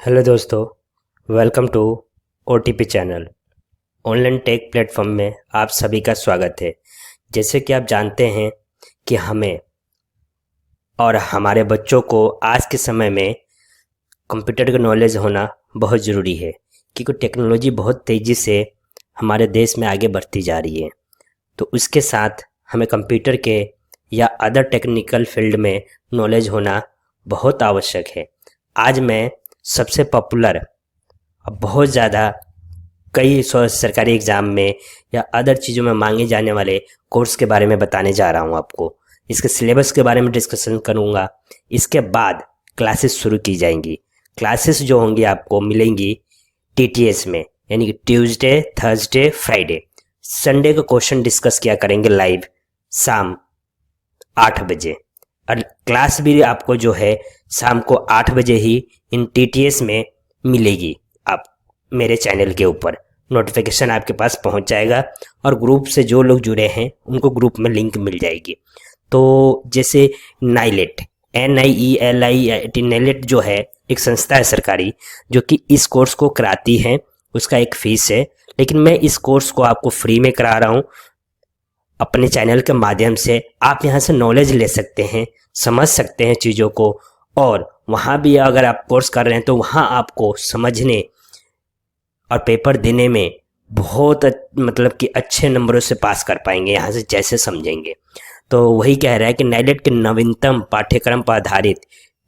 Hello दोस्तों, welcome to OTP channel. Online tech platform में आप सभी का स्वागत है। जैसे कि आप जानते हैं कि हमें और हमारे बच्चों को आज के समय में कंप्यूटर का नॉलेज होना बहुत ज़रूरी है, क्योंकि टेक्नोलॉजी बहुत तेज़ी से हमारे देश में आगे बढ़ती जा रही है। तो उसके साथ हमें कंप्यूटर के या अदर टेक्निकल फील्ड में नॉलेज होना बहुत आवश्यक है। आज मैं सबसे पॉपुलर बहुत ज़्यादा कई सरकारी एग्ज़ाम में या अदर चीज़ों में मांगे जाने वाले कोर्स के बारे में बताने जा रहा हूँ आपको। इसके सिलेबस के बारे में डिस्कशन करूँगा। इसके बाद क्लासेस शुरू की जाएंगी। क्लासेस जो होंगी आपको मिलेंगी टीटीएस में, यानी कि ट्यूसडे, थर्सडे, फ्राइडे। संडे को क्वेश्चन डिस्कस किया करेंगे लाइव शाम 8 बजे। और क्लास भी आपको जो है शाम को 8 बजे ही इन टीटीएस में मिलेगी। आप मेरे चैनल के ऊपर नोटिफिकेशन आपके पास पहुंच जाएगा और ग्रुप से जो लोग जुड़े हैं उनको ग्रुप में लिंक मिल जाएगी। तो जैसे नाइलेट, NIELIT नाइलेट जो है एक संस्था है सरकारी जो कि इस कोर्स को कराती है। उसका एक फीस है, लेकिन मैं इस कोर्स को आपको फ्री में करा रहा हूँ। अपने चैनल के माध्यम से आप यहाँ से नॉलेज ले सकते हैं, समझ सकते हैं चीज़ों को, और वहाँ भी अगर आप कोर्स कर रहे हैं तो वहाँ आपको समझने और पेपर देने में बहुत मतलब कि अच्छे नंबरों से पास कर पाएंगे यहाँ से जैसे समझेंगे। तो वही कह रहा है कि नाइलेट के नवीनतम पाठ्यक्रम पर आधारित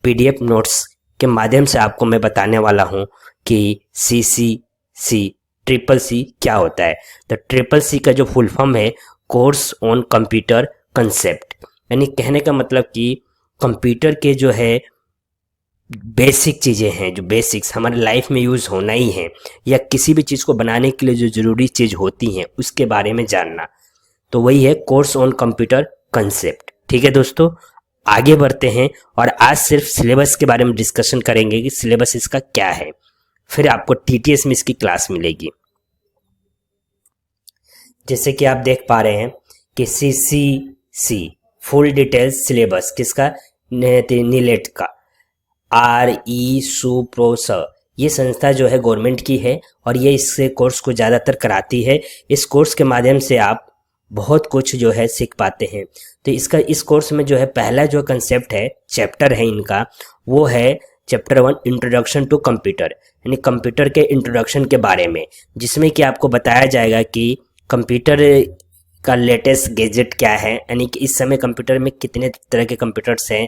PDF नोट्स के माध्यम से आपको मैं बताने वाला हूँ कि CCC ट्रिपल सी क्या होता है। तो ट्रिपल सी का जो फुल फॉर्म है कोर्स ऑन कंप्यूटर कंसेप्ट, यानी कहने का मतलब कि कंप्यूटर के जो है बेसिक चीज़ें हैं, जो बेसिक्स हमारे लाइफ में यूज़ होना ही है, या किसी भी चीज़ को बनाने के लिए जो ज़रूरी चीज़ होती हैं उसके बारे में जानना। तो वही है कोर्स ऑन कंप्यूटर कंसेप्ट। ठीक है दोस्तों, आगे बढ़ते हैं और आज सिर्फ सिलेबस के बारे में डिस्कशन करेंगे कि सिलेबस इसका क्या है। फिर आपको TTS में इसकी क्लास मिलेगी। जैसे कि आप देख पा रहे हैं कि CCC फुल डिटेल्स सिलेबस किसका, नीलेट का, RE सुप्रोस, ये संस्था जो है गवर्नमेंट की है और ये इससे कोर्स को ज़्यादातर कराती है। इस कोर्स के माध्यम से आप बहुत कुछ जो है सीख पाते हैं। तो इस कोर्स में जो है पहला जो कंसेप्ट है, चैप्टर है इनका, वो है चैप्टर 1 इंट्रोडक्शन टू कंप्यूटर, यानी कंप्यूटर के इंट्रोडक्शन के बारे में, जिसमें कि आपको बताया जाएगा कि कंप्यूटर का लेटेस्ट गैजेट क्या है, यानी कि इस समय कंप्यूटर में कितने तरह के कंप्यूटर्स हैं,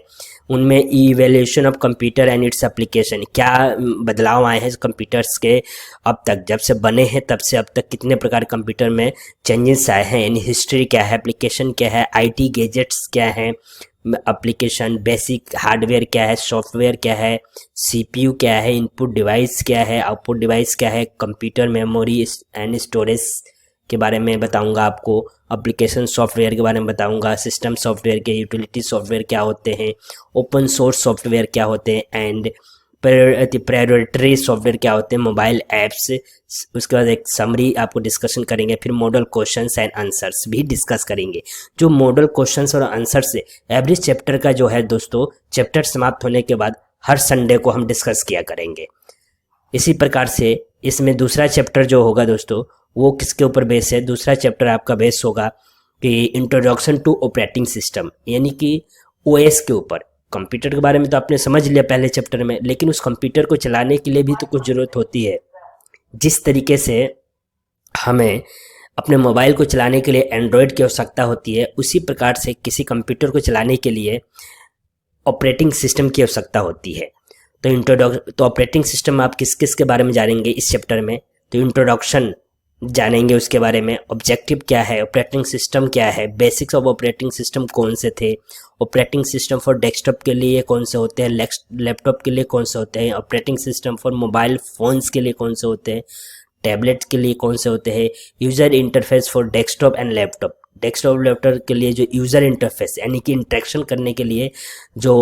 उनमें evaluation of computer and its application, क्या बदलाव आए हैं कंप्यूटर्स के अब तक, जब से बने हैं तब से अब तक कितने प्रकार कंप्यूटर में चेंजेस आए हैं, यानी हिस्ट्री क्या है, एप्लीकेशन क्या है, IT गैजेट्स क्या है, एप्लीकेशन बेसिक हार्डवेयर क्या है, सॉफ्टवेयर क्या है, CPU क्या है, इनपुट डिवाइस क्या है, आउटपुट डिवाइस क्या है, कंप्यूटर मेमोरी एंड स्टोरेज के बारे में बताऊंगा आपको, एप्लीकेशन सॉफ्टवेयर के बारे में बताऊंगा, सिस्टम सॉफ्टवेयर के यूटिलिटी सॉफ्टवेयर क्या होते हैं, ओपन सोर्स सॉफ्टवेयर क्या होते हैं, एंड प्रोप्राइटरी सॉफ्टवेयर क्या होते हैं, मोबाइल ऐप्स। उसके बाद एक समरी आपको डिस्कशन करेंगे, फिर मॉडल क्वेश्चंस एंड आंसर्स भी डिस्कस करेंगे। जो मॉडल क्वेश्चंस और आंसर्स है एवरी चैप्टर का जो है दोस्तों, चैप्टर समाप्त होने के बाद हर संडे को हम डिस्कस किया करेंगे। इसी प्रकार से इसमें दूसरा चैप्टर जो होगा दोस्तों वो किसके ऊपर बेस है, दूसरा चैप्टर आपका बेस होगा कि इंट्रोडक्शन टू ऑपरेटिंग सिस्टम, यानी कि OS के ऊपर। कंप्यूटर के बारे में तो आपने समझ लिया पहले चैप्टर में, लेकिन उस कंप्यूटर को चलाने के लिए भी तो कुछ ज़रूरत होती है। जिस तरीके से हमें अपने मोबाइल को चलाने के लिए एंड्रॉयड की आवश्यकता होती है, उसी प्रकार से किसी कंप्यूटर को चलाने के लिए ऑपरेटिंग सिस्टम की आवश्यकता होती है। तो ऑपरेटिंग सिस्टम आप किस किस के बारे में जानेंगे इस चैप्टर में। तो इंट्रोडक्शन जानेंगे उसके बारे में, ऑब्जेक्टिव क्या है, ऑपरेटिंग सिस्टम क्या है, बेसिक्स ऑफ ऑपरेटिंग सिस्टम कौन से थे, ऑपरेटिंग सिस्टम फॉर डेस्कटॉप के लिए कौन से होते हैं, लैपटॉप के लिए कौन से होते हैं, operating system for mobile phones के लिए कौन से होते हैं, टैबलेट के लिए कौन से होते हैं, user interface for desktop and laptop, desktop laptop के लिए जो यूज़र इंटरफेस यानी कि इंटरेक्शन करने के लिए जो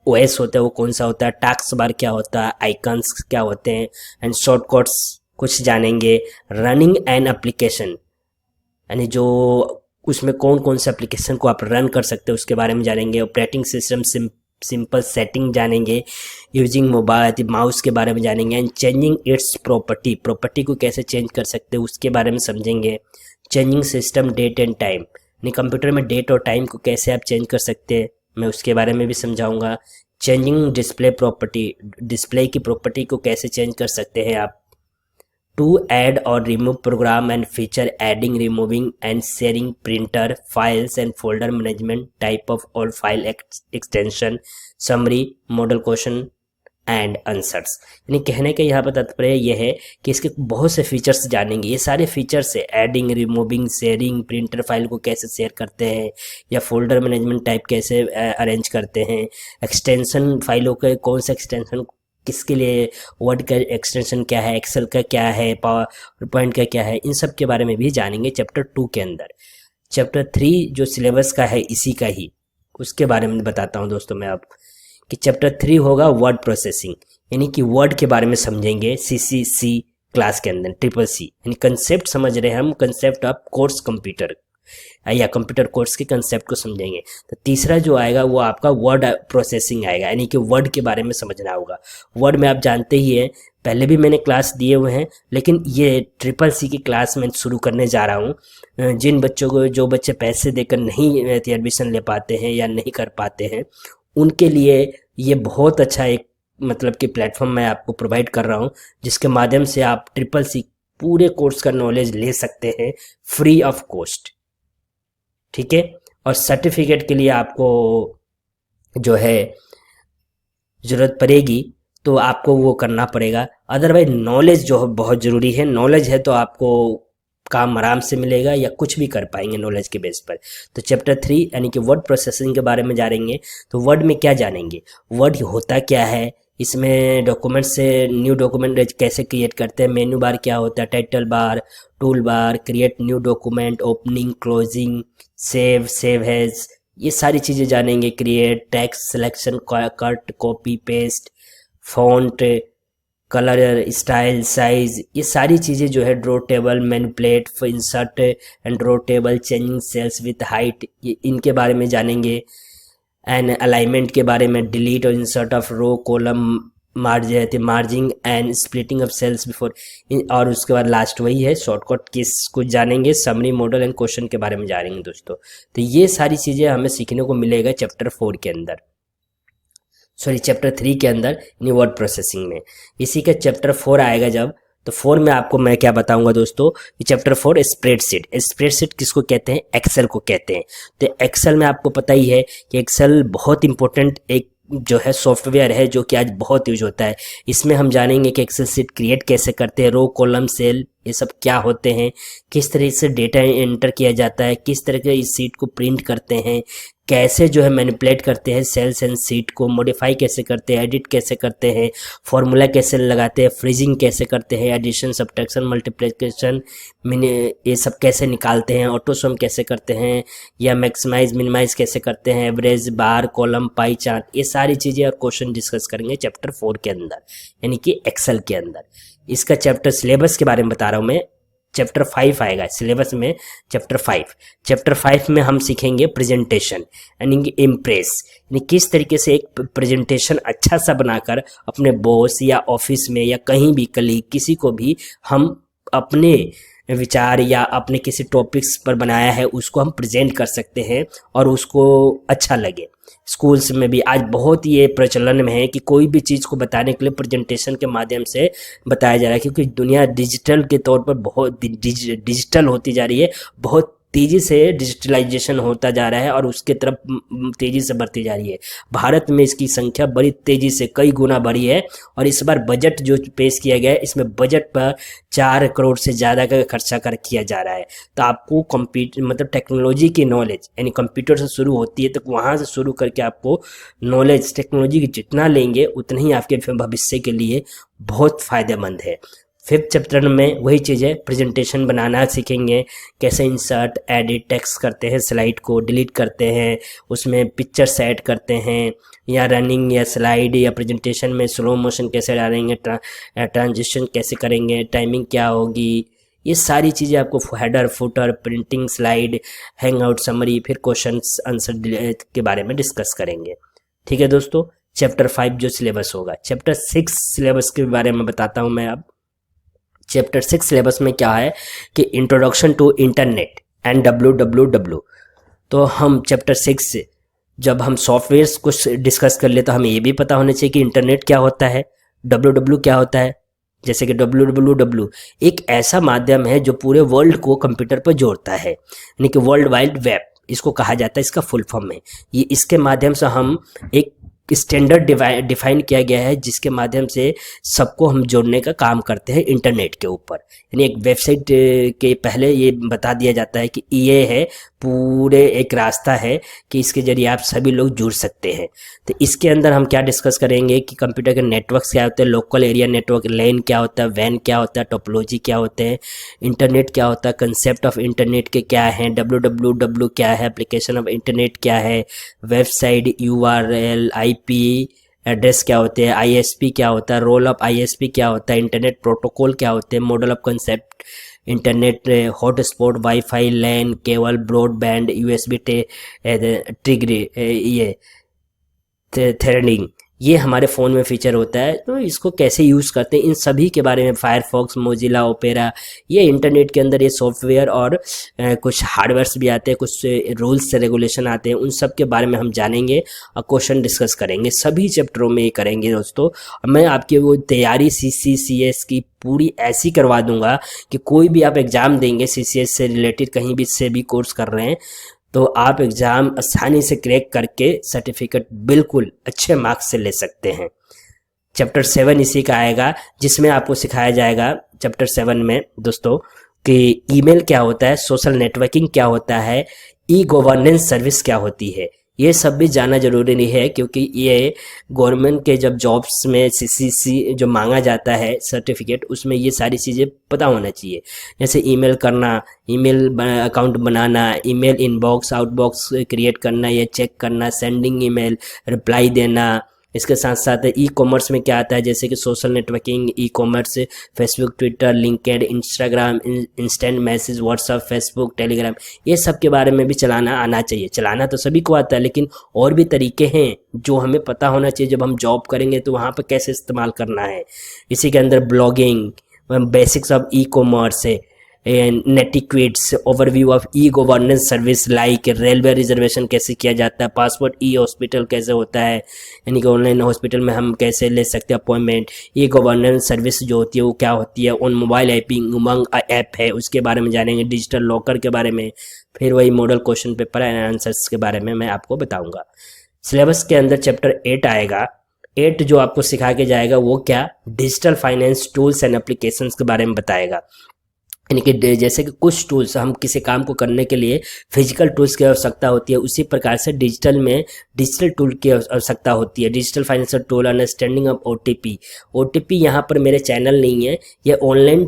OS होता है वो कौन सा होता है, टास्क बार क्या होता है, आइकन्स क्या होते हैं, एंड शॉर्टकट्स कुछ जानेंगे। रनिंग एन एप्लीकेशन, यानी जो उसमें कौन कौन से एप्लीकेशन को आप रन कर सकते हैं उसके बारे में जानेंगे। ऑपरेटिंग सिस्टम सिंपल सेटिंग जानेंगे, यूजिंग मोबाइल माउस के बारे में जानेंगे, एंड चेंजिंग इट्स प्रॉपर्टी को कैसे चेंज कर सकते हैं उसके बारे में समझेंगे। Changing system date and time, यानी कंप्यूटर में डेट और टाइम को कैसे आप चेंज कर सकते हैं, मैं उसके बारे में भी समझाऊंगा। चेंजिंग डिस्प्ले प्रॉपर्टी, डिस्प्ले की प्रॉपर्टी को कैसे चेंज कर सकते हैं आप। टू ऐड और remove program and feature, adding, removing and sharing printer, files and folder management, type of और file extension, summary, model question and answers. यानी कहने का यहाँ पर तात्पर्य यह है कि इसके बहुत से फीचर्स जानेंगे। ये सारे फीचर्स है, adding, removing, sharing, printer file को कैसे शेयर करते हैं, या फोल्डर मैनेजमेंट टाइप कैसे अरेंज करते हैं, एक्सटेंशन फाइलों के कौन सा एक्सटेंशन किसके लिए, वर्ड का एक्सटेंशन क्या है, एक्सेल का क्या है, पावर पॉइंट का क्या है, इन सब के बारे में भी जानेंगे चैप्टर 2 के अंदर। चैप्टर 3 जो सिलेबस का है इसी का ही, उसके बारे में बताता हूँ दोस्तों मैं आप कि चैप्टर 3 होगा वर्ड प्रोसेसिंग, यानी कि वर्ड के बारे में समझेंगे CCC क्लास के अंदर, CCC यानी कंसेप्ट समझ रहे हैं हम, कंसेप्ट ऑफ कोर्स कंप्यूटर या कंप्यूटर कोर्स के कंसेप्ट को समझेंगे। तो तीसरा जो आएगा वो आपका वर्ड प्रोसेसिंग आएगा, यानी कि वर्ड के बारे में समझना होगा। वर्ड में आप जानते ही हैं, पहले भी मैंने क्लास दिए हुए हैं, लेकिन ये CCC की क्लास में शुरू करने जा रहा हूँ। जिन बच्चों को, जो बच्चे पैसे देकर नहीं एडमिशन ले पाते हैं या नहीं कर पाते हैं, उनके लिए ये बहुत अच्छा एक मतलब कि प्लेटफॉर्म मैं आपको प्रोवाइड कर रहा हूँ, जिसके माध्यम से आप CCC पूरे कोर्स का नॉलेज ले सकते हैं फ्री ऑफ कॉस्ट, ठीक है। और सर्टिफिकेट के लिए आपको जो है ज़रूरत पड़ेगी तो आपको वो करना पड़ेगा, अदरवाइज नॉलेज जो है बहुत ज़रूरी है। नॉलेज है तो आपको काम आराम से मिलेगा या कुछ भी कर पाएंगे नॉलेज के बेस पर। तो चैप्टर 3 यानी कि वर्ड प्रोसेसिंग के बारे में जानेंगे। तो वर्ड में क्या जानेंगे, वर्ड होता क्या है, इसमें डॉक्यूमेंट से न्यू डॉक्यूमेंट कैसे क्रिएट करते हैं, मेन्यू बार क्या होता है, title bar, tool bar, create new document, opening, closing, save as, ये सारी चीज़ें जानेंगे। Create, text selection, cut, copy paste, font, colour, style, size, ये सारी चीज़ें जो है, draw table, manipulate, insert and draw table, changing cells with height, ये इनके बारे में जानेंगे। एंड अलाइनमेंट के बारे में, डिलीट और insert of row, column, merging and splitting of cells before, और उसके बाद लास्ट वही है शॉर्टकट किस कुछ जानेंगे। समरी, मॉडल एंड क्वेश्चन के बारे में जानेंगे दोस्तों। तो ये सारी चीज़ें हमें सीखने को मिलेगा चैप्टर 4 के अंदर, सॉरी चैप्टर 3 के अंदर, यानी वर्ड प्रोसेसिंग में। इसी का चैप्टर 4 आएगा जब, तो 4 में आपको मैं क्या बताऊंगा दोस्तों कि चैप्टर 4 स्प्रेडशीट किसको कहते हैं, एक्सेल को कहते हैं। तो एक्सेल में आपको पता ही है कि एक्सेल बहुत इंपॉर्टेंट एक जो है सॉफ्टवेयर है, जो कि आज बहुत यूज होता है। इसमें हम जानेंगे कि एक्सेल शीट क्रिएट कैसे करते हैं, रो, कॉलम, सेल, ये सब क्या होते हैं, किस तरह से डेटा एंटर किया जाता है, किस तरह के इस सीट को प्रिंट करते हैं, कैसे जो है मैनिपुलेट करते हैं सेल्स एंड सीट को, मॉडिफाई कैसे करते हैं, एडिट कैसे करते हैं, फॉर्मूला कैसे लगाते हैं, फ्रीजिंग कैसे करते हैं, एडिशन, सब्ट्रैक्शन, मल्टीप्लिकेशन, ये सब कैसे निकालते हैं, ऑटोसम कैसे करते हैं, या मैक्सिमाइज मिनिमाइज कैसे करते हैं, एवरेज, बार, कॉलम, पाई चार्ट, ये सारी चीज़ें और क्वेश्चन डिस्कस करेंगे चैप्टर 4 के अंदर, यानी कि एक्सेल के अंदर। इसका चैप्टर सिलेबस के बारे में बता रहा हूँ मैं, चैप्टर 5 आएगा सिलेबस में। चैप्टर 5 में हम सीखेंगे प्रेजेंटेशन, यानी कि इम्प्रेस, यानी किस तरीके से एक प्रेजेंटेशन अच्छा सा बनाकर अपने बॉस या ऑफिस में या कहीं भी कलीग किसी को भी हम अपने विचार या अपने किसी टॉपिक्स पर बनाया है उसको हम प्रेजेंट कर सकते हैं और उसको अच्छा लगे। स्कूल्स में भी आज बहुत ये प्रचलन में है कि कोई भी चीज़ को बताने के लिए प्रेजेंटेशन के माध्यम से बताया जा रहा है, क्योंकि दुनिया डिजिटल के तौर पर बहुत डिजिटल होती जा रही है, बहुत तेज़ी से डिजिटलाइजेशन होता जा रहा है और उसके तरफ तेज़ी से बढ़ती जा रही है। भारत में इसकी संख्या बड़ी तेज़ी से कई गुना बढ़ी है और इस बार बजट जो पेश किया गया है, इसमें बजट पर 4 करोड़ से ज़्यादा का खर्चा किया जा रहा है। तो आपको मतलब टेक्नोलॉजी की नॉलेज, यानी कंप्यूटर से शुरू होती है, तो वहाँ से शुरू करके आपको नॉलेज टेक्नोलॉजी की जितना लेंगे उतना ही आपके भविष्य के लिए बहुत फ़ायदेमंद है। 5th चैप्टर में वही चीज़ें, प्रेजेंटेशन बनाना सीखेंगे, कैसे इंसर्ट, एडिट, टेक्स्ट करते हैं, स्लाइड को डिलीट करते हैं, उसमें पिक्चर्स ऐड करते हैं, या रनिंग या स्लाइड या प्रेजेंटेशन में स्लो मोशन कैसे डालेंगे, ट्रांजिशन कैसे करेंगे, टाइमिंग क्या होगी, ये सारी चीज़ें आपको header, footer, printing, slide, hang out, summary, फिर क्वेश्चन आंसर के बारे में डिस्कस करेंगे। ठीक है दोस्तों। चैप्टर 5 जो सिलेबस होगा, चैप्टर 6 सिलेबस के बारे में बताता हूँ मैं अब। चैप्टर 6 सिलेबस में क्या है कि introduction to internet and WWW। तो हम चैप्टर 6 से जब हम सॉफ्टवेयर्स कुछ डिस्कस कर ले तो हमें ये भी पता होना चाहिए कि इंटरनेट क्या होता है, WW क्या होता है। जैसे कि WWW एक ऐसा माध्यम है जो पूरे वर्ल्ड को कंप्यूटर पर जोड़ता है, यानी कि वर्ल्ड वाइड वेब इसको कहा जाता है, इसका फुल फॉर्म है ये। इसके माध्यम से हम एक स्टैंडर्ड डिफाइन किया गया है जिसके माध्यम से सबको हम जोड़ने का काम करते हैं इंटरनेट के ऊपर। यानी एक वेबसाइट के पहले ये बता दिया जाता है कि ये है पूरे एक रास्ता है कि इसके जरिए आप सभी लोग जुड़ सकते हैं। तो इसके अंदर हम क्या डिस्कस करेंगे कि कंप्यूटर के नेटवर्क्स क्या होते हैं, लोकल एरिया नेटवर्क, लैन क्या होता है, वैन क्या होता है, टोपोलॉजी क्या होते हैं, इंटरनेट क्या होता है, कंसेप्ट ऑफ इंटरनेट के क्या है, WWW क्या है, एप्लीकेशन ऑफ इंटरनेट क्या है, वेबसाइट URL IP एड्रेस क्या होते हैं, ISP क्या होता है, रोल ऑफ ISP क्या होता है, इंटरनेट प्रोटोकॉल क्या होते हैं, model of concept internet, hotspot, wifi, LAN, cable, broadband, USB ट्रिगरी, ये थ्रेडिंग, ये हमारे फ़ोन में फीचर होता है। तो इसको कैसे यूज़ करते हैं इन सभी के बारे में, फायरफॉक्स, मोजिला, ओपेरा, ये इंटरनेट के अंदर ये सॉफ्टवेयर और कुछ हार्डवेयर्स भी आते हैं, कुछ रूल्स से रेगुलेशन आते हैं, उन सब के बारे में हम जानेंगे और क्वेश्चन डिस्कस करेंगे। सभी चैप्टरों में ये करेंगे दोस्तों। मैं आपकी वो तैयारी CCCS की पूरी ऐसी करवा दूंगा कि कोई भी आप एग्ज़ाम देंगे CCS से रिलेटेड, कहीं भी से भी कोर्स कर रहे हैं तो आप एग्ज़ाम आसानी से क्रैक करके सर्टिफिकेट बिल्कुल अच्छे मार्क्स से ले सकते हैं। चैप्टर 7 इसी का आएगा जिसमें आपको सिखाया जाएगा चैप्टर 7 में दोस्तों कि ईमेल क्या होता है, सोशल नेटवर्किंग क्या होता है, गवर्नेंस सर्विस क्या होती है। ये सब भी जानना जरूरी नहीं है क्योंकि ये गवर्नमेंट के जब जॉब्स में CCC जो मांगा जाता है सर्टिफिकेट, उसमें ये सारी चीज़ें पता होना चाहिए। जैसे ईमेल करना, ईमेल अकाउंट बनाना, ईमेल इनबॉक्स आउटबॉक्स क्रिएट करना, ये चेक करना, सेंडिंग ईमेल, रिप्लाई देना। इसके साथ साथ कॉमर्स में क्या आता है, जैसे कि social networking, commerce, Facebook, Twitter, LinkedIn, Instagram, instant message, WhatsApp, Facebook, Telegram, ये सब के बारे में भी चलाना आना चाहिए। चलाना तो सभी को आता है लेकिन और भी तरीके हैं जो हमें पता होना चाहिए। जब हम जॉब करेंगे तो वहाँ पर कैसे इस्तेमाल करना है। इसी के अंदर ब्लॉगिंग, बेसिक्स ऑफ कॉमर्स है, netiquettes, overview of governance service like railway reservation कैसे किया जाता है, पासपोर्ट, हॉस्पिटल कैसे होता है, यानी कि ऑनलाइन हॉस्पिटल में हम कैसे ले सकते हैं अपॉइंटमेंट, गवर्नेंस सर्विस जो होती है वो क्या होती है, ऑन मोबाइल ऐपिंग, उमंग ऐप है उसके बारे में जानेंगे, डिजिटल लॉकर के बारे में, फिर वही model question paper and answers के बारे में मैं आपको बताऊंगा। सिलेबस के अंदर चैप्टर 8 आएगा। 8 जो आपको सिखा के जाएगा वो क्या, digital finance tools and applications के बारे में बताएगा। यानी कि जैसे कि कुछ टूल्स हम किसी काम को करने के लिए फिजिकल टूल्स की आवश्यकता होती है, उसी प्रकार से डिजिटल में डिजिटल टूल की आवश्यकता होती है। Digital financial tool, understanding of OTP यहाँ पर मेरे चैनल नहीं है, ये ऑनलाइन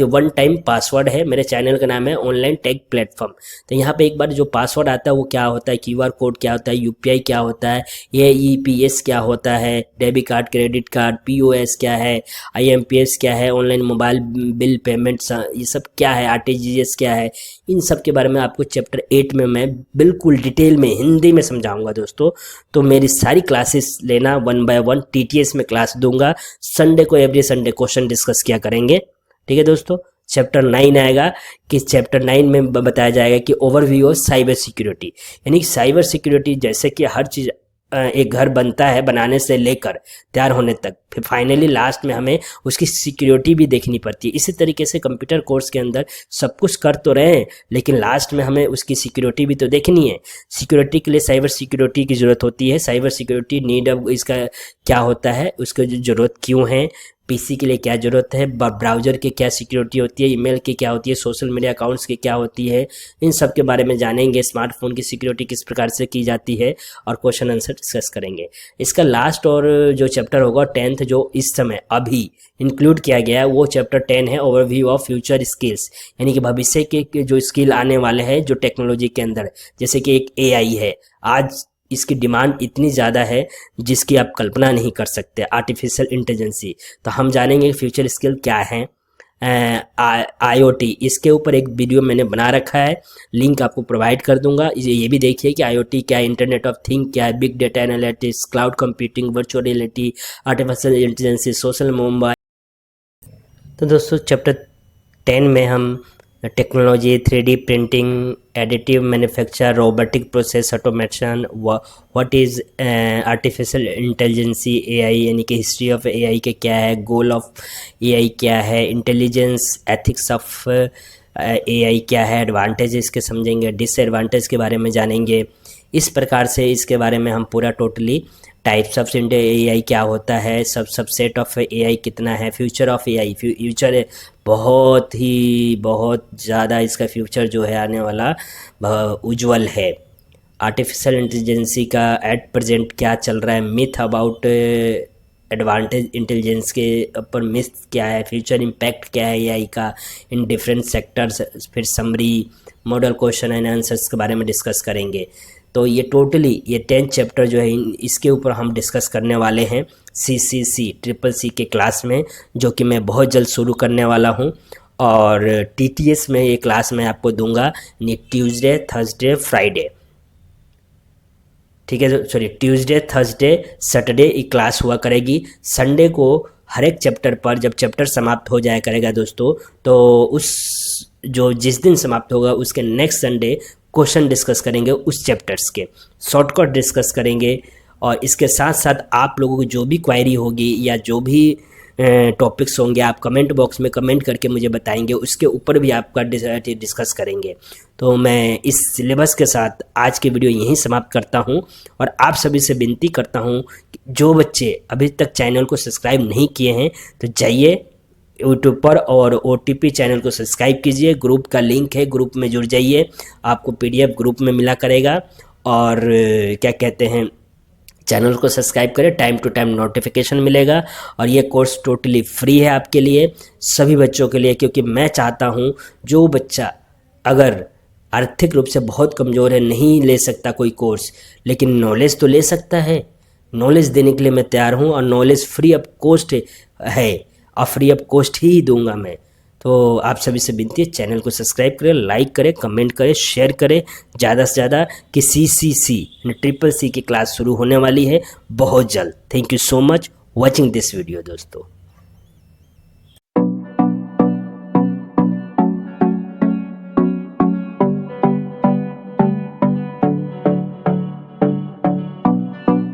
वन टाइम पासवर्ड है। मेरे चैनल का नाम है ऑनलाइन टेक प्लेटफॉर्म। तो यहाँ पे एक बार जो पासवर्ड आता है वो क्या होता है, QR कोड क्या होता है, UPI क्या होता है, AEPS क्या होता है, debit card, credit card, POS क्या है, IMPS क्या है, ऑनलाइन मोबाइल बिल पेमेंट, ये सब क्या है, RTGS क्या है, इन सब के बारे में आपको चैप्टर 8 में मैं बिल्कुल डिटेल में हिंदी में समझाऊंगा दोस्तों। तो मेरी सारी क्लासेस लेना, 1 by 1 TTS में क्लास दूंगा। संडे को एवरी संडे क्वेश्चन डिस्कस किया करेंगे। ठीक है दोस्तों। चैप्टर 9 आएगा कि चैप्टर 9 में बताया जाएगा कि ओवरव्यू ऑफ साइबर सिक्योरिटी, यानी साइबर सिक्योरिटी जैसे कि हर चीज़ एक घर बनता है बनाने से लेकर तैयार होने तक, फिर फाइनली लास्ट में हमें उसकी सिक्योरिटी भी देखनी पड़ती है। इसी तरीके से कंप्यूटर कोर्स के अंदर सब कुछ कर तो रहे हैं लेकिन लास्ट में हमें उसकी सिक्योरिटी भी तो देखनी है। सिक्योरिटी के लिए साइबर सिक्योरिटी की ज़रूरत होती है। साइबर सिक्योरिटी नीड अब इसका क्या होता है, उसकी ज़रूरत क्यों है, PC के लिए क्या ज़रूरत है, ब्राउज़र की क्या सिक्योरिटी होती है, ईमेल की क्या होती है, सोशल मीडिया अकाउंट्स की क्या होती है, इन सब के बारे में जानेंगे। स्मार्टफोन की सिक्योरिटी किस प्रकार से की जाती है और क्वेश्चन आंसर डिस्कस करेंगे। इसका लास्ट और जो चैप्टर होगा 10th जो इस समय अभी इंक्लूड किया गया है वो चैप्टर 10 है, ओवरव्यू ऑफ फ्यूचर स्किल्स, यानी कि भविष्य के जो स्किल आने वाले हैं जो टेक्नोलॉजी के अंदर, जैसे कि एक AI है, आज इसकी डिमांड इतनी ज़्यादा है जिसकी आप कल्पना नहीं कर सकते, आर्टिफिशियल इंटेलिजेंसी। तो हम जानेंगे फ्यूचर स्किल क्या है, IoT, इसके ऊपर एक वीडियो मैंने बना रखा है, लिंक आपको प्रोवाइड कर दूंगा। ये भी देखिए कि IoT क्या है, इंटरनेट ऑफ थिंग क्या है, big data analytics, cloud computing, virtual reality, artificial intelligence, social mobile. तो दोस्तों चैप्टर 10 में हम technology, 3D printing, additive manufacture, robotic process automation, what is artificial intelligence, AI यानी कि हिस्ट्री ऑफ AI के क्या है, गोल ऑफ AI क्या है, इंटेलिजेंस, एथिक्स ऑफ AI क्या है, एडवांटेज इसके समझेंगे, डिसएडवांटेज के बारे में जानेंगे। इस प्रकार से इसके बारे में हम पूरा टोटली टाइप्स ऑफ AI क्या होता है, सबसेट ऑफ AI कितना है, फ्यूचर ऑफ AI, फ्यूचर बहुत ज़्यादा इसका फ्यूचर जो है आने वाला उज्जवल है। आर्टिफिशियल इंटेलिजेंसी का एट प्रेजेंट क्या चल रहा है, मिथ अबाउट एडवांटेज इंटेलिजेंस के ऊपर मिथ क्या है, फ्यूचर इम्पैक्ट क्या है AI का इन डिफरेंट सेक्टर्स, फिर summary, model question and answers के बारे में डिस्कस करेंगे। तो ये टोटली ये 10 चैप्टर जो है इसके ऊपर हम डिस्कस करने वाले हैं CCC के क्लास में, जो कि मैं बहुत जल्द शुरू करने वाला हूं। और TTS में ये क्लास मैं आपको दूंगा ट्यूसडे, थर्सडे, फ्राइडे, ठीक है, सॉरी ट्यूसडे, थर्सडे, सैटरडे ये क्लास हुआ करेगी। संडे को हर एक चैप्टर पर जब चैप्टर समाप्त हो जाया करेगा दोस्तों, तो उस जो जिस दिन समाप्त होगा उसके नेक्स्ट संडे क्वेश्चन डिस्कस करेंगे, उस चैप्टर्स के शॉर्टकट डिस्कस करेंगे। और इसके साथ साथ आप लोगों को जो भी क्वायरी होगी या जो भी टॉपिक्स होंगे आप कमेंट बॉक्स में कमेंट करके मुझे बताएंगे, उसके ऊपर भी आपका डिस्कस करेंगे। तो मैं इस सिलेबस के साथ आज की वीडियो यहीं समाप्त करता हूं और आप सभी से विनती करता हूं कि जो बच्चे अभी तक चैनल को सब्सक्राइब नहीं किए हैं तो जाइए यूट्यूब पर और OTP चैनल को सब्सक्राइब कीजिए। ग्रुप का लिंक है, ग्रुप में जुड़ जाइए, आपको PDF ग्रुप में मिला करेगा। और क्या कहते हैं, चैनल को सब्सक्राइब करें, टाइम टू टाइम नोटिफिकेशन मिलेगा। और ये कोर्स टोटली फ्री है आपके लिए, सभी बच्चों के लिए, क्योंकि मैं चाहता हूँ जो बच्चा अगर आर्थिक रूप से बहुत कमज़ोर है, नहीं ले सकता कोई कोर्स, लेकिन नॉलेज तो ले सकता है, नॉलेज देने के लिए मैं तैयार हूँ। और नॉलेज फ्री ऑफ कॉस्ट है और फ्री ऑफ कॉस्ट ही दूंगा मैं। तो आप सभी से विनती है चैनल को सब्सक्राइब करें, लाइक करें, कमेंट करें, शेयर करें ज़्यादा से ज़्यादा कि CCC की क्लास शुरू होने वाली है बहुत जल्द। Thank you so much watching this video दोस्तों।